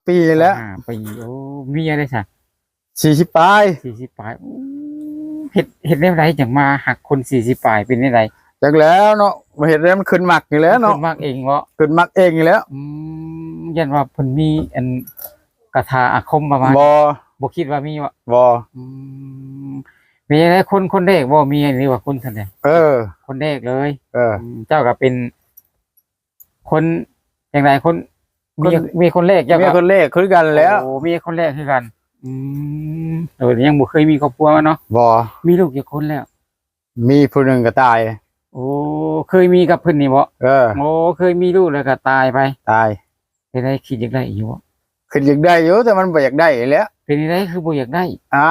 ปีแล้ว5 ปีโอ้มีอะไรซะ40ปลาย40 ปลายเฮ็ดได้ไรจังมาหักคน40 ปลายเป็นได้ไรจักแล้วเนาะมาเฮ็ดแล้วมันขึ้นมักอยู่แล้วเนาะขึ้นมักเองเนาะขึ้นมักเองอยู่แล้วยันว่าเพิ่นมีอันกระทาอาคมประมาณบ่คิดว่ามีวะบ่มีอะไรคนแรกบ่มีหรือว่าคนท่านใดคนแรกเลยเจ้าก็เป็นคนอย่างไรคนมีคนแรกเจ้าก็มีคนแรกคือกันแล้วโอ้มีคนแรกคือกันยังบ่เคยมีครอบครัวเนาะบ่มีลูกกี่คนแล้วมีผู้หนึ่งก็ตายโอ้เคยมีกับเพิ่นนี่บ่โอ้เคยมีลูกแล้วก็ตายไปตายเป็นไรคิดอยากได้อยู่บ่คิดอยากได้อยู่แต่มันบ่อยากได้แล้วเป็นไรคือบ่อยากได้อ้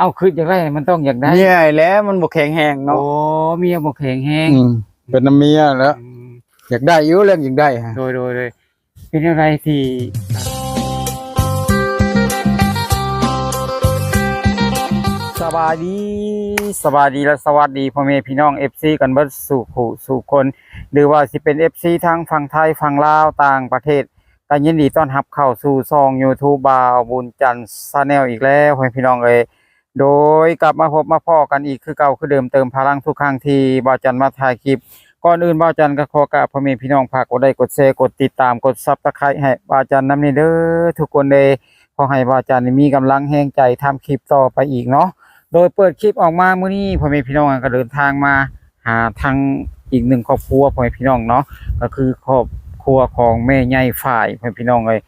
าวคืออยากได้มันต้องอยากได้เมียแล้วมันบ่แข็งแรงเนาะโอ้เมียบ่แข็งแรงเป็นน้ำเมียแล้วอยากได้อยู่เรื่องอยากได้โดยเป็นอะไรที่สบายดีและสวัสดีพ่อแม่พี่น้อง FC กันเบิดสู่คนหรือว่าสิเป็น FC ทั้งฝั่งไทยฝั่งลาวต่างประเทศก็ยินดีต้อนรับเข้าสู่ช่อง YouTube บ่าวบุญจันทร์ Channel อีกแล้วพ่อแม่พี่น้องเอ้ยโดยกลับมาพบมาพ้อกันอีกคือเก่าคือเดิมเติมพลังทุกครั้งที่บ่าวจันทร์มาถ่ายคลิปก่อนอื่นบ่าวจันทร์ก็ขอกราบพ่อแม่พี่น้องฝากกดไลค์กดแชร์กดติดตามกด Subscribe ให้บ่าวจันทร์นำนี่เด้อทุกคนเด้ขอให้บ่าวจันทร์มีกำลังแรงใจทำคลิปต่อไปอีกเนาะโดยเปิดคลิปออกมามื้อนี้พ่อแม่พี่น้องก็เดินทางมาหาทางอีกหนึ่งครอบครัวพ่อแม่พี่น้องเนาะก็คือครอบครัวของแม่ใหญ่ฝ่ายพ่อแม่พี่น้องเอ้ย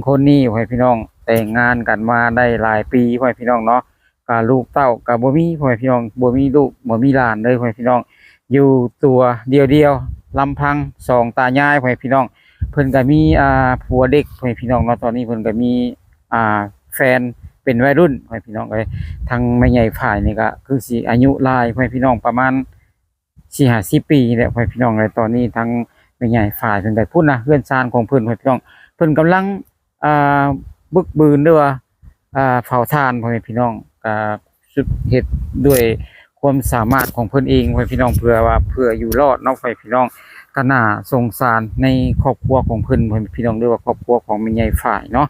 คนนี้พ่อแม่พี่น้องแต่งงานกันมาได้หลายปีพ่อแม่พี่น้องเนาะก็ลูกเต้าก็บ่มีพ่อแม่พี่น้องบ่มีลูกบ่มีหลานเลยพ่อแม่พี่น้องอยู่ตัวเดียวลำพัง2 ตายายพ่อแม่พี่น้องเพิ่นก็มีผัวเด็กพ่อแม่พี่น้องเนาะตอนนี้เพิ่นก็มีแฟนเป็นวัยรุ่นพ่อแม่พี่น้องเอ้ยทางแม่ใหญ่ฝ่ายนี่ก็คือสิอายุหลายพ่อแม่พี่น้องประมาณ4-50 ปีแหละพ่อแม่พี่น้องเลยตอนนี้ทางแม่ใหญ่ฝ่ายเพิ่นได้พูดนะเฮือนซานของเพิ่นพ่อแม่พี่น้องเพิ่นกำลังบึกบืนด้วยว่าเผาถ่านพ่อแม่พี่น้องสุดเฮ็ดด้วยความสามารถของเพิ่นเองพ่อแม่พี่น้องเพื่ออยู่รอดเนาะพ่อแม่พี่น้องก็น่าสงสารในครอบครัวของเพิ่นพ่อแม่พี่น้องด้วยว่าครอบครัวของแม่ใหญ่ฝ่ายเนาะ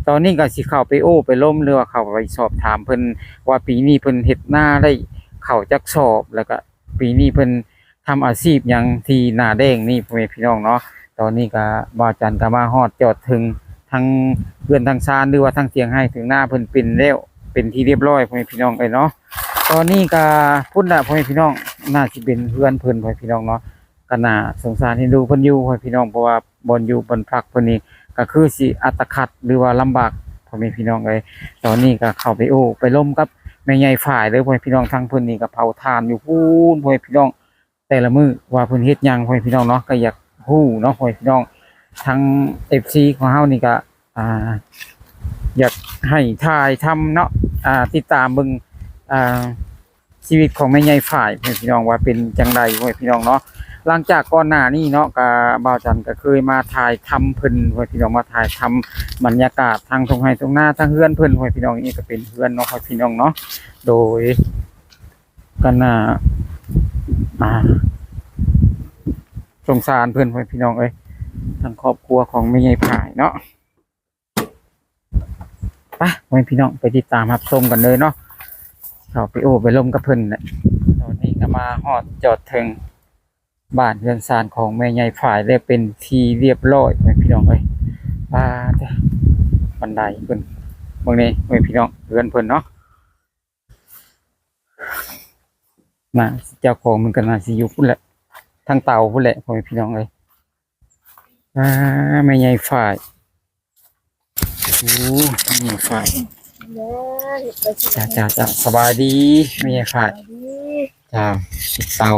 ตอนนี้ก็สิเข้าไปไปล้มหรือว่าเข้าไปสอบถามเพิ่นว่าปีนี้เพิ่นเฮ็ดนาได้เข้าจักสอบแล้วก็ปีนี้เพิ่นทำอาชีพหยังที่หน้าแดงนี่พ่อแม่พี่น้องเนาะตอนนี้ก็บ่าวจันทร์ก็มาฮอดจอดถึงทั้งเพื่อนทางซานหรือว่าทางเตียงให้ถึงหน้าเพิ่นเป็นแล้วเป็นที่เรียบร้อยพ่อแม่พี่น้องเอ้ยเนาะตอนนี้ก็พุ่นน่ะพ่อแม่พี่น้องน่าสิเป็นเพื่อนเพิ่นพ่อแม่พี่น้องเนาะก็น่าสงสารที่ดูเพิ่นอยู่พ่อแม่พี่น้องเพราะว่าบ่อนอยู่บนพักเพิ่นนี่ก็คือสิอัตคัดหรือว่าลำบากพ่อแม่พี่น้องเอ้ยตอนนี้ก็เข้าไปล้มกับแม่ใหญ่ฝ่ายเลยพ่อแม่พี่น้องทางเพิ่นนี่ก็เผาถ่านอยู่พูนพ่อแม่พี่น้องแต่ละมื้อว่าเพิ่นเฮ็ดหยังพ่อแม่พี่น้องเนาะก็อยากฮู้เนาะพ่อแม่พี่น้องทาง FC ของเฮานี่ก็อยากให้ถ่ายทำเนาะติดตามเบิ่งชีวิตของแม่ใหญ่ฝ่ายพี่น้องว่าเป็นจังได๋พี่น้องเนาะหลังจากก่อนหน้านี้เนาะก็บ่าวจันทร์ก็เคยมาถ่ายทำเพิ่นพี่น้องมาถ่ายทำบรรยากาศทางตรงไห้ตรงหน้าทางเฮือนเพิ่นพี่น้องนี่ก็เป็นเฮือนเนาะพี่น้องเนาะโดยกันน่าสงสารเพิ่นพี่น้องเอ้ยทางครอบครัวของแม่ใหญ่ฝ่ายเนาะไปพี่น้องไปติดตามรับชมกันเลยเนาะเข้าไปล้มกับเพิ่นน่ะตอนนี้ก็มาฮอดจอดถึงบ้านเรือนซานของแม่ใหญ่ฝ่ายได้เป็นที่เรียบร้อยพี่น้องเอ้ยบันไดเพิ่นเบิ่งนี่พี่น้องเรือนเพิ่นเนาะน่ะเจ้าของมันก็น่าสิอยู่พุ่นแหละทางเตาพุ่นแหละพี่น้องเอ้ยแม่ใหญ่ฝ่ายนี่ฝ่ายจ้าสบายดีไม่ใช่ฝ่ายจ้าติดเตา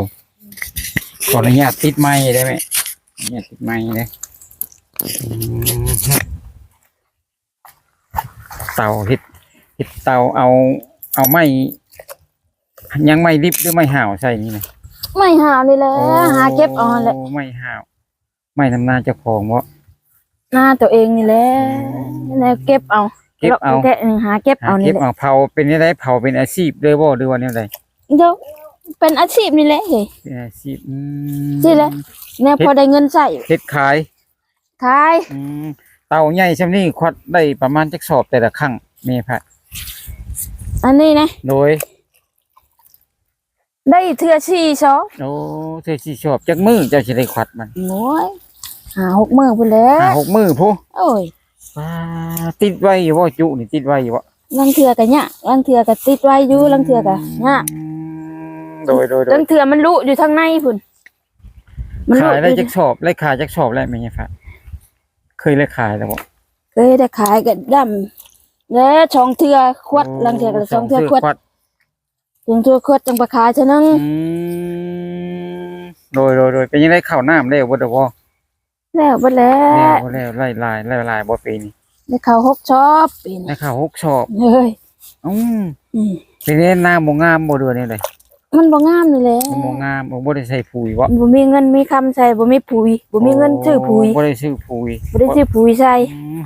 ขออนุญาตติดไม้ได้ไหมเนี่ยติดไม้เลยเตาเห็ดเตาเอาไม้ยังไม่ริบหรือไม่ห่าวใส่นี่นะไม่ห่าวนี่แหละหาเก็บเอาแหละไม่ห่าวไม่ทำนาเจ้าของวะหน้าตัวเองนี่แหละแล้วเก็บเอาแกะหาเก็บเอานี่แหละเผาเป็นอะไรเผาเป็นอาชีพเลยบ่หรือว่าอะไรเดี๋ยวเป็นอาชีพนี่แหละเฮ้ยเป็นอาชีพใช่แล้วเนี่ยพอได้เงินใส่เฮ็ดขาย เต่าใหญ่ซำนี้ควัดได้ประมาณจักสอบแต่ละครั้งแม่พะ อันนี้นะ โดย ได้เทื่อ4ซอ โอ้เธอสิชอบจักมื้อเจ้าสิได้ควัดมัน โอ้ย5-6มื้อพุ่นแหล้ว 5-6มื้อพุ โอ้ย ติดไว้อยู่บ่จุนี่ติดไว้อยู่บ่ ลังเทื่อก็ยะลังเทื่อก็ติดไว้อยู่ลังเทื่อก็ยะ โดย ลังเทื่อมันลุอยู่ทางในพุ่นมันลุ ขายได้ อยู่ จักสอบได้ขายจักสอบแล้วแม่ยายฟ้าเคยได้ขายแล้วบ่ เคยได้ขายก็ดำแล้วช่องเทื่อขวดลังเทื่อก็ช่องเทื่อขวดจังเทื่อขวดจังไปขายเท่านึง โดยเป็นยังไงข้าวน้ำได้บ่ดอกบ่ แล้วบ่แล้ แล้วไล่บ่ปีนี้ ได้เข้า6ชอบปี ได้ นี้ ข้าว6สอบ เฮ้ย อืม อืม เป็นไงน้ำบ่งามบ่เดือนนี่เลย มันบ่งามนี่แหละ บ่งามบ่ได้ใส่ปุ๋ยบ่ บ่มีเงินมีคำใส่บ่มีปุ๋ยบ่มีเงินซื้อปุ๋ย บ่ได้ซื้อปุ๋ย บ่ได้ซื้อปุ๋ยใส่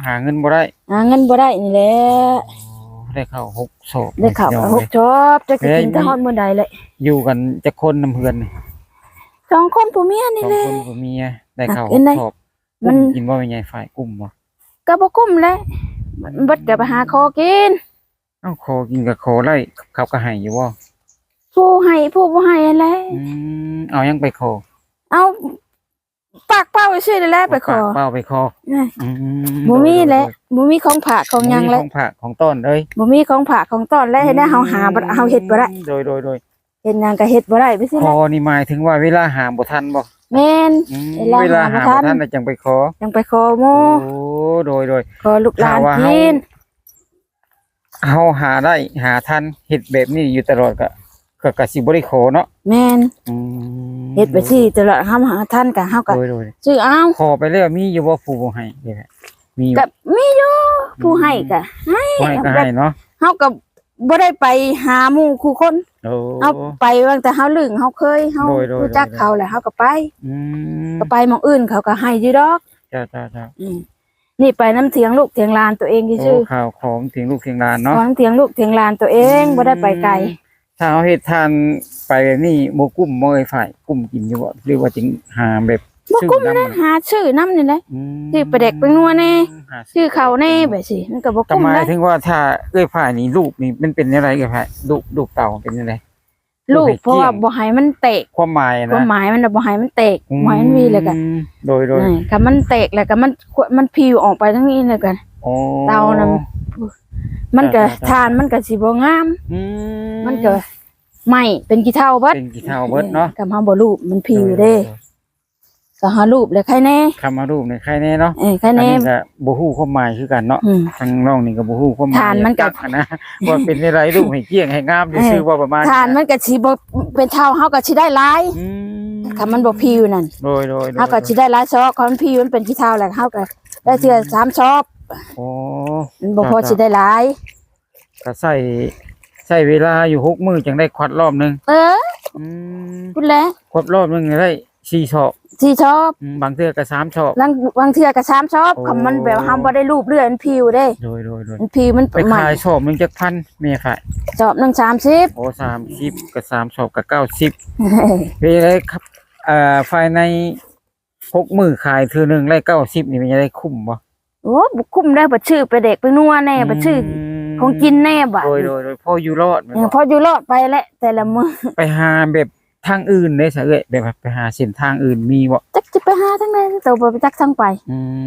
หาเงินบ่ได้ หาเงินบ่ได้นี่แหละ ได้ข้าว6สอบ ได้เข้า6ชอบจะกินแต่ฮอดมื้อใดเลย อยู่กันจักคนนำเพื่อนนี่ 2คนผัวเมียนี่ สอง แหละ คนก็มีได้ข้าว เห็นไหม 6สอบ มัน กินบ่แม่ใหญ่ฝ่ายกุ้มบ่ ก็บ่คุ้มแหละมันเบิดก็ไปหาคอกิน เอ้าขอกินกับขอไล่เขาก็ให้อยู่บ่ ผู้ให้ผู้บ่ให้อะไร เอายังไปขอ เอาปากเป้าซื่อๆนั่นแหละไปขอ เป้าไปขอ นี่ อื บ่มีแหละบ่มีของฝากของหยัง บ่มี แล้ ข ว องผักของต้นเลย บ่มีของฝากของต้อนแล้วเฮ็ดได้เฮาหาบ่เฮาเฮ็ดบ่ได้ โดย เฮ็ดหยังก็เฮ็ดบ่ได้ไปซิ ข แห อ ละ นี่หมายถึงว่าเวลาหาบ่ทันบ่ แม่น เวลา หา หาบ่ บ่ ทั ทัน น แล้วจังไปขอ ยังไปขอหมู่ โอ้โดย ขอลูกหลาน ถ้าว่าเฮา กิน เฮาหาได้หาทันเฮ็ดแบบนี้อยู่ตลอดก็สิบ่ได้ขอเนาะ แม่น อืม เฮ็ดไปสิตลอดเฮาหาทันก็เฮาก็ โดย ซื้อเอา ขอไปแล้วมีอยู่บ่ผู้บ่ให้เด้อมีอยู่ ก็มีอยู่ผู้ให้ก็ให้ ผู้ให้ก็ให้เนาะ เฮาก็บ่ได้ไปหาหมู่คู่คน โอ้ เอาไปตั้งแต่เฮาลึงเฮาเคยเฮา โดย รู้จักเขาแหละเฮาก็ไป อืม ก็ไปหม้องอื่นเขาก็ให้อยู่ดอก จ้า อืมนี่ไปน้ำเถียงลูกเถียงหลานตัวเอง โอ้ ซื่อ ข่าวของถึงลูกถึงหลาน ๆ เนาะ ขอน้ำเถียงลูกเถียงหลานตัวเองบ่ได้ไปไกล ถ้าเอาเฮ็ดทานไปแบบนี้บ่กุ้มบ่ไอ้ฝ่ายกุ้มกินอยู่บ่หรือว่าจึงหาแบบ บ่กุ้ม ซื้อ นะ นำ หาชื่อน้ำนี่แหละ ชื่อปลาแดกปลานัวแน่ หา ชื่อเขาแน่แบบสิมันก็บ่ แต่ กุ้ม หมาย นะ ถึงว่าถ้าเอ้ยฝ่ายนี่ลูกนี่มันเป็นอะไรกับฝ่ายลูกเต่าเป็นอะไร ลูก ให้ เพราะว่า เกลี้ยง บ่ให้มันเตก ความหมาย ควา นะ มหมายมันน่ะบ่ให้มันเตกบ่ให้มันวีแล้วก็ โดย นี่ถ้ามันเตกแล้วก็มันพิวออกไปทั้งนี้แล้วกัน โอ้ เต่าน่ะ มันก็ จ้ะ ทานมันก็สิบ่งาม อื มันก็ไหม้เป็นกี่เท่าเบิด เป็นกี่เท่าเบิดเนาะ กับเฮาบ่รูปมันพิวเด้ ก็หารูปเลยใครแน่ คำมารูปนี่ใครแน่เนาะ ใคร อัน แน่ นี้ก็บ่ฮู้ความหมายคือกันเนาะ อืม ทางน้องนี่ก็บ่ฮู้ความหมาย ทานมันก็ จันะว่าเป็นอะไรรูปให้เกลี้ยงให้งามซื่อๆว่าประมาณ ทานมันก็สิบ่เป็นเท่าเฮาก็สิได้หลาย อืม คันมันบ่พิวนั่น โดย เฮาก็สิได้หลายซอกคันมันพิวมันเป็นกี่เท่าแล้วเฮาก็ได้เทื่อ3ซอบ โอ้ มันบ่พอสิได้หลาย ก็ใช้เวลาอยู่6มื้อจังได้ควัดรอบหนึง เออ อืม พุ่นแหละ ควัดรอบหนึงได้4ชอบ 4ซอบ บางเทื่อก็3ชอบบ างเทื่อก็3ซอบ โอ้ คันมันแบบเฮาบ่ได้รูปเลือดมันพิวเด้ โดย มันพิวมัน ไป ใหม่ ขายชอบหนึงจักพันแม่ฝ่าย ซอบหนึง30 โอ้30กับ3ชอบกับ90เวลาครับภายใน6มื้อขายเทื่อหนึงได้90นี่มันจะได้คุ้มบ่ โอ้บ่คุ้มได้บ่ชื่อไปเด็กไปนัวแน่บ่ชื่อของกินแน่บัด โดยพออยู่รอดแม่นบ่ พออยู่รอดไปแหละแต่ละมื้อ ไปหาแบบทางอื่นได้ซะเอ้ยแบบไปหาเส้นทางอื่นมีบ่ จักสิไปหาทางไหนตัวบ่ไปจักทางไป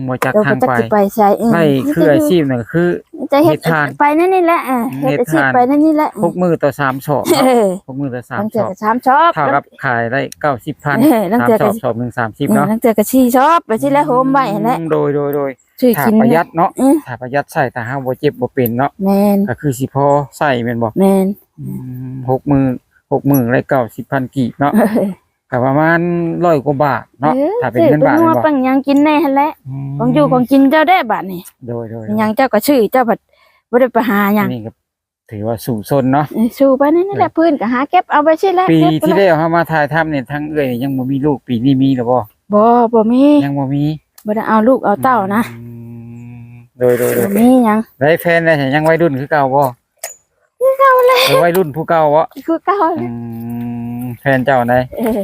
บ่จัก ตัว ทา บ่ ง จัก ไป สิไปใช่ ไล่คืออาชีพนั่นก็คือ จะเฮ็ด เฮ็ดทาน ไปนั่นนี่แหละเฮ็ดอาชีพไปนั่นนี่แหละ 6มื้อต่อ3ชอบ เอ เนาะ อ 6มื้อต่อ ลัง 3ช เทื่อ อบ ก็3ชอบ เท่ากับขายได้ 90,000 ลัง 3 เทื่อ ช ก็ อบชอบหนึง30เนาะ ลังเทื่อก็4ชอบไปสิแล้วโฮมไว้นั่นแหละ โดย ช่วย ถ้า กิน ประหยัดเนาะ เออ ถ้าประหยัดใช้ถ้าเฮาบ่เจ็บบ่เป็นเนาะ แม่น ก็คือสิพอใช้แม่นบ่ แม่น 6มื้อได้90,000กีบเนาะ เออ ก็ประมาณ100กว่าบาทเนาะถ้าเป็นเงินบาท ซื้อ แม่นบ่ ปังหยังกินแน่หั่นแหละของอยู่ของกินเจ้าได้บัดนี่ โดย หยังเจ้าก็ชื่อเจ้าบัดบ่ได้ไปหาหยัง นี่ก็ถือว่าสู่ซนเนาะ สู้ไปนั่นแหละพื้นก็หาเก็บเอาไปสิแหละ ปี เก็บไป ที่ เลย แล้วเฮามาถ่ายทำเนี่ยทั้งเอ้ยยังบ่มีลูกปีนี้มีหรือบ่ บ่มี ยังบ่มี บ่ได้เอาลูกเอาเต้านะ โดย บ่มีหยัง ได้แฟนได้ยังวัยรุ่นคือเก่าบ่คือเก่าเลยวัยรุ่นผู้เก่าบ่ คือเก่า แฟนเจ้าไหน เออ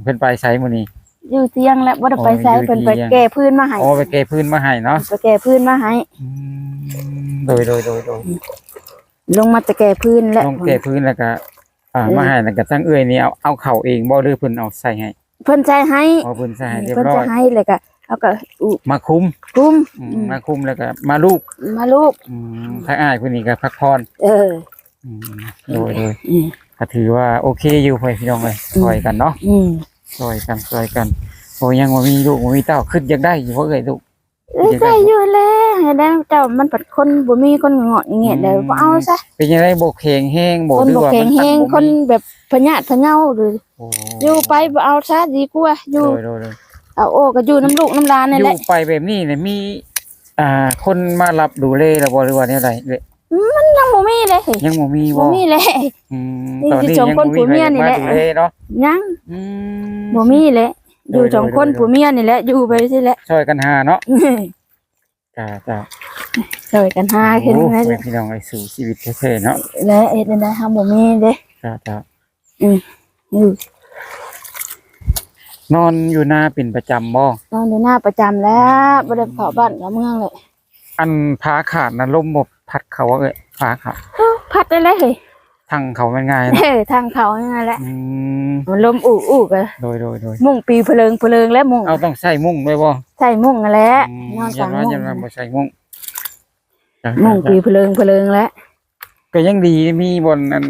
เพิ่นไปไสมื้อนี้ อยู่เตียงแล้วบ่ได้ไปไสเพิ่นไปแก้พื้นมาให้ โอ้ไปแก้พื้นมาให้เนาะ ไปแก้พื้นมาให้ โดย ลงมาจะแก้พื้นแล้ว ต้องแก้พื้นแล้วก็มาให้แล้วก็ตั้งเอื้อยนี่เอาเข้าเองบ่หรือเพิ่นเอาใส่ให้ เพิ่นใจให้ อ๋อเพิ่นใส่ให้เรียบ เพิ่น ร้อ จะ ย ให้เลยก็เอาก็อุ มาคุม กุม มาคุมแล้วก็มาลูก มาลูก ถ้าอ้ายเพิ่นนี่ก็พักผ่อน เออ โดย อืม ก็ถือว่าโอเคอยู่พ่อพี่น้องเอ้ยช่วยกันเนาะ อืม ช่วยกันโอ้ยังบ่มีลูกบ่มีเต้าคิดอยากได้อยู่บ่เอ้ยลูก ได้อยู่แล้วให้ได้เจ้ามันปัดคนบ่มีคนงอดเงี้ยเลยบ่เอาซะ เป็นยังไงบ่แข็งแฮงบ่ คน หรือ บ่ ว่า แข็งแรงคนแบบพะญาติพะเงาหรือ โอ้ อยู่ไปบ่เอาซะดีกว่าอยู่ โดย เอาโอ้ก็อยู่น้ำลูกน้ำหลานนี่ อ แหละ ยู่ไปแบบนี้เนี่ยมีคนมารับดูแลแล้วบ่หรือว่าแนวใดเอ้ย ยังบ่มีเลย ยังบ่มี บ่ บ่ มีเลย นี่ ตอนนี้ สิสอง ยัง คน บ่ ผัวเมียนี่แหละ ใครมาดูแลเนาะ ยัง อืม บ่มีเลยอยู่สองคนผัวเมียนี่แหละอยู่ไปสิแหละ ช่วยกันหาเนาะจ้า ช่วยกันหาขึ้น โอ้ นะ เป็นพี่น้องไอ้สู่ชีวิตแท้ๆเนาะ และเอ็ดได้ทำบ่มีเด้ จ้า อือน อนอยู่หน้าเป็นประจำบ่ นอนอยู่หน้าประจำแล้วบ่ได้เข้าบ้านเข้าเมืองเลย อันพาขาดนะลมบ่พัดเขาเอ้ยพาขาด พัดได้เลยเฮ้ย ทางเขามันง่าย เอ เนาะ อทางเขานั่นแหละ มันลมอู้ๆก็ โดย มุ่งปีเพลิงแล้วมุ่ง เอาต้องใส่มุ้งด้วยบ่ ใส่มุ่งนั่นแหละนอน ยั กลาง ว่า มุ่ง จะมาบ่ใส่มุ้งจ้ะ มุ่งปีเพลิงแล้ว ก็ยังดีมีบนอัน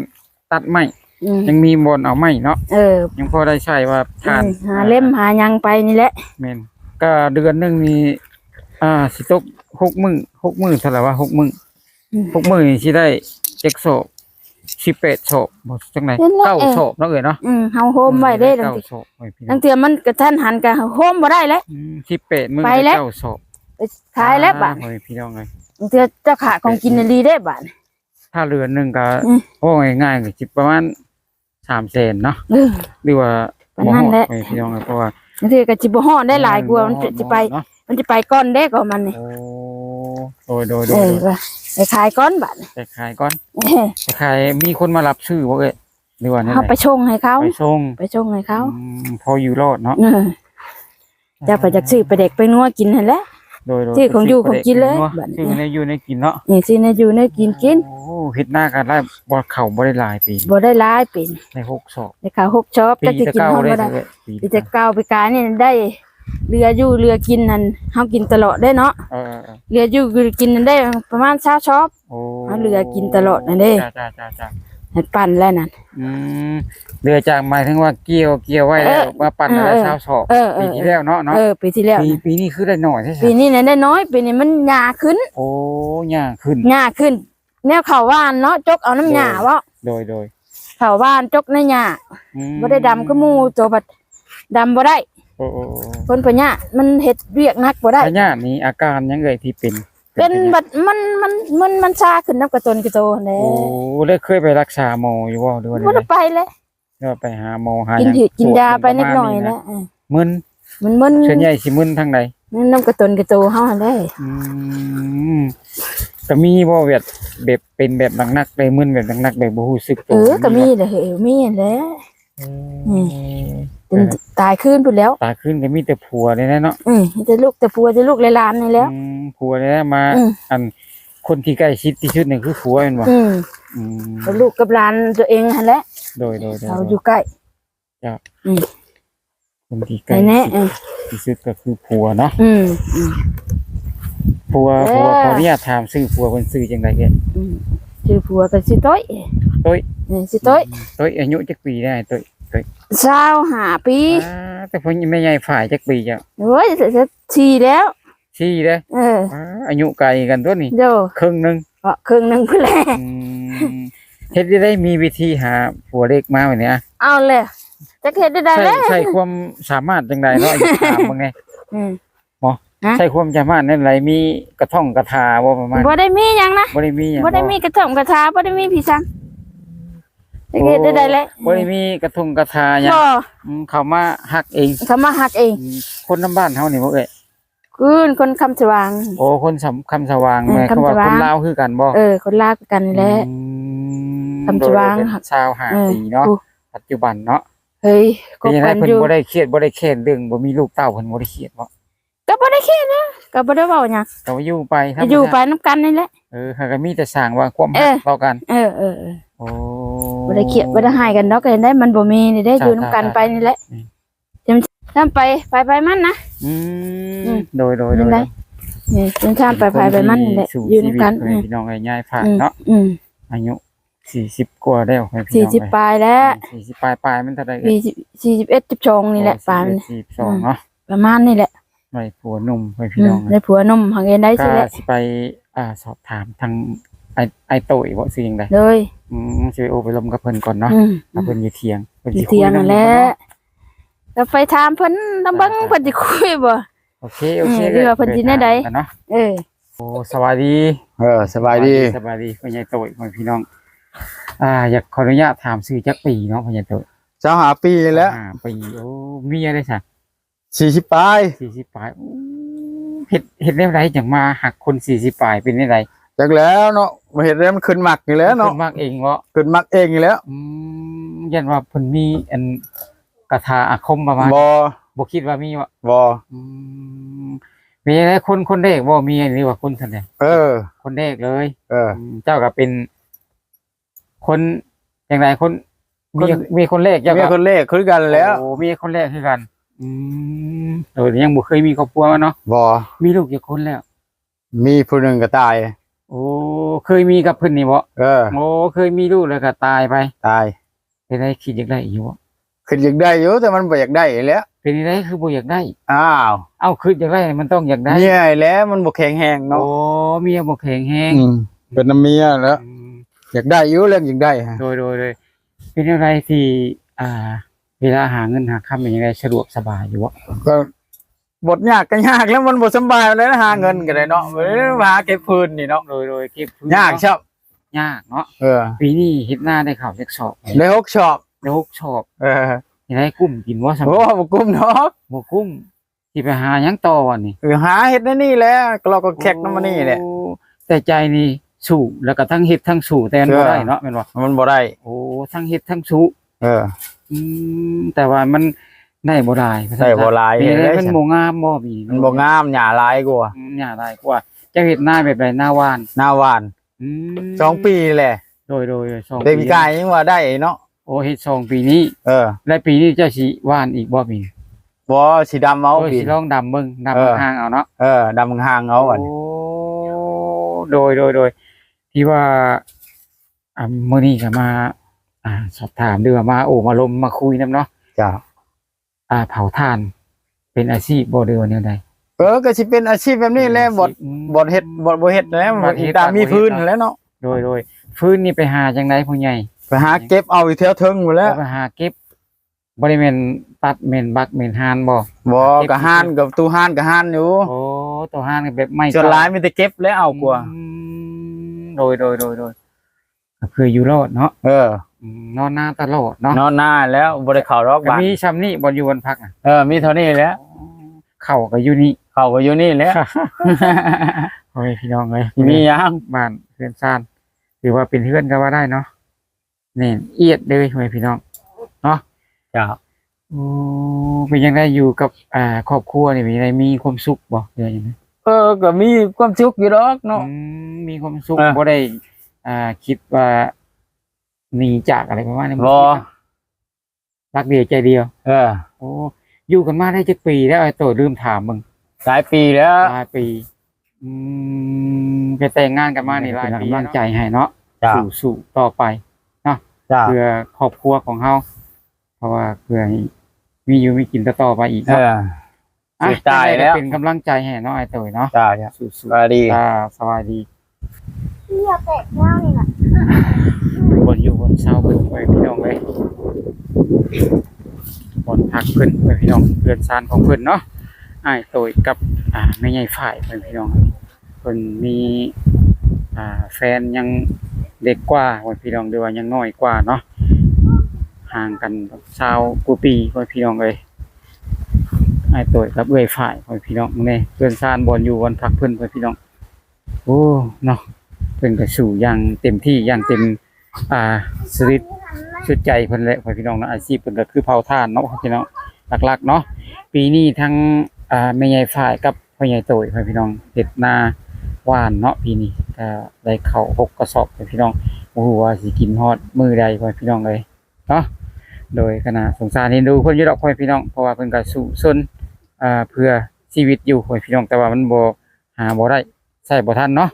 ตัดไม้ อืม ยังมีบนเอาไม้เนาะ เออ ยังพอได้ใช้ว่าทาน หาเล่มหายังไปนี่แหละ แม่นก็เดือนหนึงนี่สิตก6 มื้อเท่าไหร่ว่า6 มื้อ6 มื้อนี่สิได้7ศพ18ศพบ่จังได๋9ศพเนาะเอ้ยเนาะ เฮาโฮมไว้ได้ดัง 9ศพไว้พี่น้ ตั้ อง งเทื่อมันกระทันหันก็โฮมบ่ได้แล้ว 18มื้อ ไปแล้ว 9ศพ ไปขายแล้วบาด ไว้พี่น้องเอ้ย ตั้งเทื่อเจ้าขาของกินน่ะดีได้บาด ถ้าเรือนหนึงก็ อืม โอ้ง่ายๆก็สิประมาณ300,000เนาะ เออ หรือว่า ประมาณนั้นแหละ ไว้พี่น้องเอ้ยเพราะว่า บางทีก็สิบ่ฮอดได้หลายกว่ามันสิไป เนาะ มันสิไปก้อนเด้ก็มันนี่ โอ้โดย เออว่าไปขายก้อนบาด ไปขายก่อน เออ ไปขายมีคนมารับซื้อบ่เอ้ยหรือว่าแนว เฮา ใด ไปชงให้เขา ไปส่ง ไปชงให้เขา พออยู่รอดเนาะ เออเจะไปจากซื้อไปเด็กไปนัวกินหั่นแหละ โดย ที่ของอยู่ของกินเลย ชื่อในอยู่ในกินเนาะ นี่สินะอยู่ในกิน โอ้เฮ็ดหน้ากันได้บ่เข้าบ่ได้หลายปี บ่ได้หลายเป็น ใน6ศอก ได้ข้าว6ชอบ ปี จักสิ ตะ กิน เก้า เฮา ได้ บ่ได้ เด้อปี ปีแต่เก่าไปกายนี่ได้เรืออยู่เรือกินนั่นเฮากินตลอดได้เนาะ เออ เรืออยู่เรือกินนั่นได้ประมาณ20ชอบ โอ้ เอาเรือกินตลอดนั่นเด้ จ้า ให้ปั่นแล้วนั่น เรือจากหมายถึงว่าเกี่ยวไว้แล้วมาปั่นอะไรเช้าศอก เออ ปีที่แล้วเนาะ ปีที่แล้ว ปีนี้คือได้น้อยใช่ไหม ปีนี้น่ะได้น้อยปีนี้มันหญ้าขึ้น โอ้ยากขึ้น หญ้าขึ้น แนวข้าวหวานเนาะจกเอาน้ำหญ้าเว้า โดย ข้าวหวานจกในหญ้าบ่ได้ดำคือหมู่ตัวบัดดำบ่ได้ โอ้ คนพะญะมันเฮ็ดเวียกหนักบ่ได้ พญานี้อาการยังไงที่เป็น เป็นบัดมันชาขึ้นน้ำกระตนกระโตแหน่ โอ้ได้เคยไปรักษาหมออยู่บ่หรือว่า บ่ได้ไปเลย ไปหาหมอหา กิน หยัง หืดกินยาไปนิดหน่อย ตรวจ นะ มึน มัน ส่วนใหญ่สิมึนทางใด น้ำกระตนกระโตเฮาหั่นได้ ก็มีบ่แบบเป็นแบบหนักๆเลยมึนแบบหนักๆแบบบ่รู้สึกตัว ก็มีแหละมีแหละจนตายคืนพุ่นแล้ว ตาขึ้นก็มีแต่ผัวเลยนะเนาะ แต่ลูกแต่ผัวแต่ลูกหลานนี่แล้ว ผัวเลยนะมาอันคนที่ใกล้ชิดที่สุดนี่คือผัวแม่นบ่ แต่ลูกกับหลานตัวเองหั่นแหละ โดย เขาอยู่ใกล้ คนที่ใกล้ แน่ ที่สุดก็คือผัวเนาะ ผัว เออ ขออนุญาตถามชื่อผัวเพิ่นชื่อจังได๋เอ้ย ชื่อผัวก็สิต้อย ต้อย สิต้อย ต้อยอายุจักปีได้ต้อย 25 ปี แต่เพิ่นยังไม่ใหญ่ฝ่ายจักปีจ้ะ โอ้ยจะชีแล้ว ชี้เด้ออายุไกลกันตัวนี้ โย ครึ่งหนึง ครึ่งหนึงพุ่นแหละ เฮ็ดได้มีวิธีหาผัวเล็กมาแบบนี้ เอาเลยจะเฮ็ดได้แล้ว ใช้ความสามารถจังไดเนาะอยากถามมึงไง ฮะ ใช้ความสามารถนั่นไรมีกระท่องกระทาบ่ประมาณ บ่ได้มีหยังนะ บ่ได้มีหยัง บ่ได้มีกระถมกระทาบ่ได้มีพี่สังจะเฮ็ดได้แล้ว บ่ได้มีกระทงกระทาหยัง บ่ เขามาฮักเอง เขามาหักเอง คนน้ำบ้านเฮานี่บ่เอ้ย คุณคนคำสว่าง โอ้คนคำสว่างแม่ คำ คือว่า สว่าง คนลาวคือกันบ่ คนลาวกันนี่แหละ คำสว่าง ชาวหาปีเนาะปัจจุบันเนาะ เฮ้ยก็ เป็นยังไง เพิ่น เพิ่น อยู่ บ่ได้เครียดบ่ได้แค้นเรื่องบ่มีลูกเต้าเพิ่นบ่ได้เครียดบ่ ก็บ่ได้แค่นะก็บ่ได้เว้าหยัง ก็อยู่ไปธรรม อยู่ ชา ไป ติ นํกันนี่แหละ เขาก็มีแต่สร้างว่าความรักต่อกัน เออ โอ้ บ่ได้เครียดบ่ได้ให้กันดอกก็เห็นได้มันบ่มีนี่ได้ จ้ะ อยู่นํกัน จ้ะ ไปนี่แหละ อืม จำทำไปมันนะ อื อื ม ม โดย ยังไง นี่เป็นข้ามไปมันนี่แหละ สู่ อยู่ ชี นํ วิต กัน ให้พี่น้องให้ง่ายผ่านเนาะ อืม อายุ40กว่าแล้วให้พี่น้อง 40ปลายแล้ว 40ปลายมันเท่าใดเอ่ ปี ย 41 12นี่แหละปลายมัน 42เนาะ ประมาณนี่แหละ ไว้ผัวหนุ่มให้พี่น้อง ได้ผัวนมหังเห็นได้ ก็ สิแหละ สิไปสอบถามทางไอ้โต้ยว่าสิ่งใด เลย สิไปโอไปลมกับเพิ่นก่อนเนาะ อืม ถ้าเพิ่นอยู่เถียงเพิ่น อยู่ สิคุ เที่ยง นำ นั่นแหละแล้วไปถามเพิ่นนำเบิ่งเพิ่นสิคุยบ่ โอเค หรือว่าเพิ่นสิแนวใด เนาะ เออ โอ้สวัสดี สบายดี สบายดีพ่อใหญ่โต้ยพ่อพี่น้องอยากขออนุญาตถามชื่อจักปีเนาะพ่อใหญ่โต้ย เจ้าหาปีแล้ว ปีโอ้มีอะไรซะ 40ปลาย 40ปลายโอ้เฮ็ดแนวใดจังมาหักคน40ปลายเป็นแนวใด จักแล้วเนาะบ่เฮ็ดแล้วมันขึ้นมักนี่แหล้วเนาะ พิ่มากเองเนาะ ขึ้นมักเองนี่แหล้ว ยันว่าเพิ่นมีอันกระทาอาคมประมาณ บ่คิดว่ามีว่า บ่ มีอะไรคนแรกบ่มีหรือว่าคนซั่นแหละ คนแรกเลย เจ้าก็เป็น คนอย่างไรคนมีคนแรกเจ้า มี ก็ คนเลขคือกันแล้ว โอ้มีคนแรกคือกันยังบ่เคยมีครอบครัวมาเนาะ บ่ มีลูกกี่คนแล้ว มีผู้หนึงก็ตาย โอ้เคยมีกับเพิ่นนี่บ่ โอ้เคยมีลูกแล้วก็ตายไป ตาย เป็นได้คิดอยากได้อยู่บ่ คืออยากได้อยู่แต่มันบ่อยากได้แล้ว เป็นได้คือบ่อยากได้ อ้าว เอ้าคืออยากได้มันต้องอยากได้ เมียแล้วมันบ่แข็งแรงเนาะ โอ้เมียบ่แข็งแรง เป็นน้ำเมียแล้วอยากได้อยู่เรื่องอยากได้ฮะ โดยเป็นอะไรที่เวลาหาเงินหาค่ำเป็นยังไงสะดวกสบายอยู่บ่ ก็บทยากก็ยากแล้วมันบ่สำบายเลยนะหาเงินก็ได้เนาะหาเก็บพื้นนี่เนาะ โดยเก็บพื้น ยากชอบ ยากเนาะ เออ ปีนี้เฮ็ดหน้าได้ข่าวจักสอบ ได้6ชอบ ได้6ชอบ เออ ยังไงกุ้มกินบ่ซั่น โอ้บ่กุ้มเนาะ บ่กุ้มสิไปหาหยังต่อวันนี้ หาเฮ็ดในนี่แหละเราก็แขกน้ำมันนี่แหละ โอ้แต่ใจนี่สู้แล้วก็ทั้งเฮ็ดทั้งสู้แต่มันบ่ได้เนาะแม่นบ่ มันบ่ได้ โอ้ทั้งเฮ็ดทั้งสู้ เออ แต่ว่ามันได้บ่ได้ ได้บ่หลาย มีอะไร ได้ มันบ่งามบ่มี มันบ่งามหญ้าหลายกว่า หญ้าหลายกว่าจะเฮ็ดหน้าแบบใดหน้าหวาน หน้าหวาน อืม 2 ปีแหละ โดย2 ได้ปีกายยังว่าได้เนาะ โอ้เฮ็ด2ปีนี้ เออ และปีนี้เจ้าสิหวานอีกบ่ปี บ่สีดำเอา โอ้ย ปี สิลองดำเบิ่งดำห่างๆเอาเนาะ ดำห่างเอาอัน โอ้โดยที่ว่ามื้อนี้ก็มาสอบถามด้วยว่ามามาลมมาคุยนํเนาะ จ้ะ เผาถ่าน เป็นอาชีพบ่เด้อว่าแนวใด ก็สิเป็นอาชีพแบบนี้แหละบ่เฮ็ดบ่เฮ็ดแล้วตามมีพื้นแล้วเนาะ โดยฟื้นนี่ไปหาจังไดผู้ใหญ่ ไปหาเก็บเอาอยู่แถวเทิงหมดแล้ว ไปหาเก็บบ่ได้แม่นตัดแม่นบักแม่นหานบ่ บ่ก็หานกับตู้หานก็หานอยู่ โอ้ตัวหานก็แบบไม้ ส่วนหลายมีแต่เก็บแล้วเอากว่า โดยก็คืออยู่รอดเนาะ นอนหน้าตลอดเนาะ นอนหน้าแล้วบ่ได้เข้ารอก ก็ บ้าน มีซ้ำนี่บ่อยู่วันพัก มีเท่านี้แหล้ว เข้าก็อยู่นี่ เข้าก็อยู่นี่แหล้ว โอ้ยพี่น้องเอ้ย มีหยัง บ้านเพื่อนซ่านถือว่าเป็นเพื่อนก็ว่าได้เนาะนี่เอียดเลยพี่น้องเนาะ จ้ะ โอ้เป็นยังไงอยู่กับครอบครัวนี่มีอะไรมีความสุขบ่เดี๋ยวอย่างนี้ ก็มีความสุขอยู่ดอกเนาะ มีความสุขบ่ได้คิดว่าหนีจากอะไรประมาณนี้ บ่ รักเดียวใจเดียว โอ้ อยู่กันมาได้จักปีแล้วไอ้โตลืมถามมึง หลายปีแล้ว หลายปีไปแต่งงานกันมานี่หลายปีกำลังใจให้เนาะ จ้ะ สู้ต่อไป จ้ะ เพื่อครอบครัวของเฮาเพราะว่าเพื่อให้มีอยู่มีกินต่อไปอีกเนาะ สุดใจแล้ว เป็นกำลังใจให้เนาะไอ้โตเนาะ จ้ะ สู้ สวัสดี สวัสดี อย่าแตกเงานี่น่ะ บนอยู่บนเสาเพิ่นไปพี่น้องเลยบนพักเพิ่นไปพี่น้องเพื่อนซานของเพิ่นเนาะไอ้โตยกับแม่ใหญ่ฝ่ายเพิ่นพี่น้องเพิ่นมีแฟนยังเด็กกว่าพี่น้องหรือว่ายังน้อยกว่าเนาะห่างกัน20กว่าปีพี่น้องเลยไอ้โตยกับเอื้อยฝ่ายพี่น้องนี่เพื่อนซานบนอยู่บนพักเพิ่นพี่น้องโอ้เนาะเพิ่นก็สู่อย่างเต็มที่อย่างเต็มสฤทธิ์ สุดใจเพิ่นแหละพ่อพี่น้องเนาะอาชีพเพิ่นก็คือเผาถ่านเนาะพ่อพี่น้องหลักๆเนาะปีนี้ทั้งแม่ใหญ่ฝ่ายกับพ่อใหญ่โตยพ่อพี่น้องเฮ็ดนาหว่านเนาะปีนี้ก็ได้เข้า6กระสอบพ่อพี่น้องบ่ฮู้ว่าสิกินฮอดมื้อใดพ่อพี่น้องเอ้ยเนาะโดยคณะสงสารเห็นดูเพิ่นอยู่ดอกพ่อพี่น้องเพราะว่าเพิ่นก็สู้ซนเพื่อชีวิตอยู่พ่อพี่น้องแต่ว่ามันบ่หาบ่ได้ใช้บ่ทันเนาะ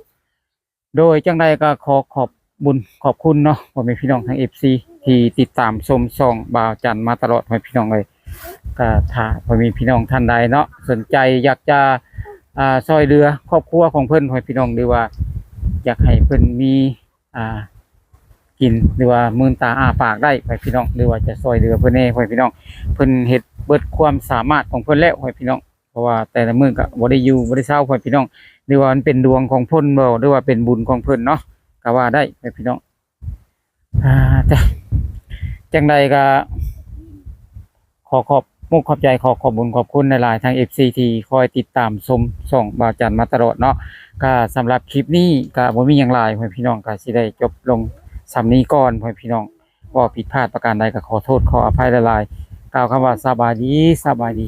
โดยจังใดก็ขอบบุญขอบคุณเนาะพ่อแม่พี่น้องทั้ง FC ที่ติดตามชมช่องบ่าวจันทร์มาตลอดพ่อพี่น้องเอ้ยก็ถ้าพ่อแม่พี่น้องท่านใดเนาะสนใจอยากจะช่วยเหลือครอบครัวของเพิ่นพ่อพี่น้องหรือว่าอยากให้เพิ่นมีกินหรือว่ามื่นตาอ้าปากได้พ่อพี่น้องหรือว่าจะช่วยเหลือเพิ่นแน่พ่อพี่น้องเพิ่นเฮ็ดเบิดความสามารถของเพิ่นแล้วพ่อพี่น้องเพราะว่าแต่ละมื้อก็บ่ได้อยู่บ่ได้เช้าพ่อพี่น้องหรือว่ามันเป็นดวงของเพิ่นบ่หรือว่าเป็นบุญของเพิ่นเนาะก็ว่าได้พ่อพี่น้องจ้ะจังใดก็ขอบมุกขอบใจขอบบุญขอบคุณหลายๆทาง FC ที่คอยติดตามชมช่องบ่าวจันทร์มาตลอดเนาะก็สำหรับคลิปนี้ก็บ่มีหยังหลายพ่อพี่น้องก็สิได้จบลงสำนี้ก่อนพ่อพี่น้องว่าผิดพลาดประการใดก็ขอโทษขออภัยหลายๆกล่าวคำว่าสบายดี